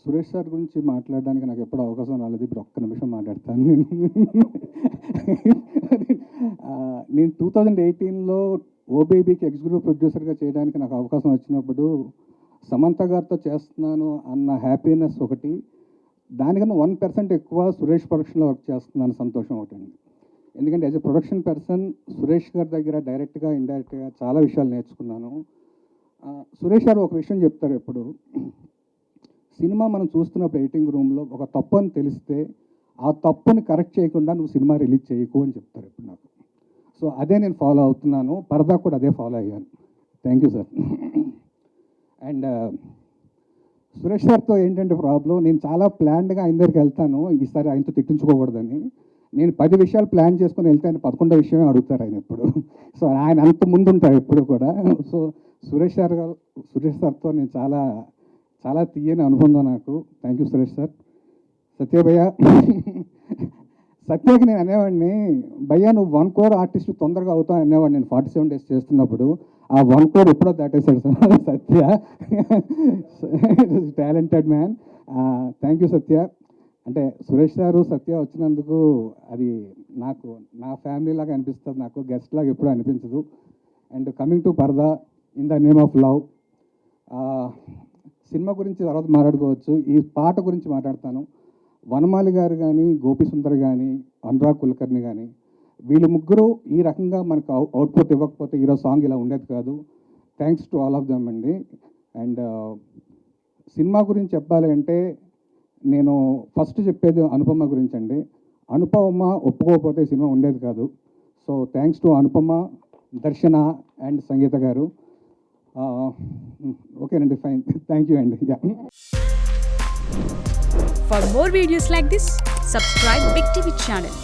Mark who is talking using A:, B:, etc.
A: Suresh sir గురించి మాట్లాడడానికి నాకు ఎప్పుడు అవకాశం రాలేదు. ఇప్పుడు ఒక్క నిమిషం మాట్లాడతాను నేను. నేను 2018లో ఓబేబీకి ఎగ్జిక్యూటివ్ ప్రొడ్యూసర్గా చేయడానికి నాకు అవకాశం వచ్చినప్పుడు సమంత గారితో చేస్తున్నాను అన్న హ్యాపీనెస్ ఒకటి, దానికన్నా 1% ఎక్కువ సురేష్ ప్రొడక్షన్లో వర్క్ చేస్తున్నాను సంతోషం ఒకటండి. ఎందుకంటే as a production person Suresh గారి దగ్గర డైరెక్ట్గా ఇండైరెక్ట్గా చాలా విషయాలు నేర్చుకున్నాను. సురేష్ గారు ఒక విషయం చెప్తారు ఎప్పుడు, సినిమా మనం చూస్తున్నప్పుడు ఎడిటింగ్ రూమ్లో ఒక తప్పు అని తెలిస్తే ఆ తప్పుని కరెక్ట్ చేయకుండా నువ్వు సినిమా రిలీజ్ చేయకు అని చెప్తారు ఇప్పుడు నాకు. సో అదే నేను ఫాలో అవుతున్నాను, పరదా కూడా అదే ఫాలో అయ్యాను. Thank you sir. And Suresh సార్తో ఏంటంటే ప్రాబ్లం, నేను చాలా ప్లాన్డ్గా ఆయన దగ్గరికి వెళ్తాను, ఈసారి ఆయనతో తిట్టించుకోకూడదని. నేను 10 విషయాలు ప్లాన్ చేసుకుని వెళ్తే ఆయన 11వ విషయమే అడుగుతారు ఆయన ఎప్పుడు. సో ఆయన అంత ముందు ఉంటారు ఎప్పుడు కూడా. సో సురేష్ సార్తో నేను చాలా చాలా తీయని అనుబంధం నాకు. Thank you Suresh sir. సత్యభయ్య, సత్యకి నేను అనేవాడిని, భయ్యా నువ్వు 1 crore ఆర్టిస్ట్ తొందరగా అవుతావు అనేవాడు నేను 47 days చేస్తున్నప్పుడు. ఆ 1 crore ఎప్పుడో దాటేశాడు sir Satya. Talented man. Thank you Satya. అంటే సురేష్ సారు సత్య వచ్చినందుకు అది నాకు నా ఫ్యామిలీ లాగా అనిపిస్తుంది, నాకు గెస్ట్ లాగా ఎప్పుడూ అనిపించదు. అండ్ కమింగ్ టు పరదా in the name of love, cinema గురించి తర్వాత మాట్లాడుకోవచ్చు, ఈ పాట గురించి మాట్లాడతాను. వనమాలి గారు కానీ, గోపి సుందర్ కానీ, అనురాగ్ కుల్కర్ని కానీ, వీళ్ళు ముగ్గురు ఈ రకంగా మనకు అవుట్పుట్ ఇవ్వకపోతే ఈరోజు సాంగ్ ఇలా ఉండేది కాదు. Thanks to all of them అండి. అండ్ సినిమా గురించి చెప్పాలి అంటే నేను ఫస్ట్ చెప్పేది అనుపమ గురించి అండి. అనుపమ ఒప్పుకోకపోతే సినిమా ఉండేది కాదు. సో థ్యాంక్స్ టు అనుపమ, దర్శన అండ్ సంగీత గారు. ఓకేనండి, ఫైన్. థ్యాంక్ యూ అండి.
B: For more videos like this, subscribe Big TV channel.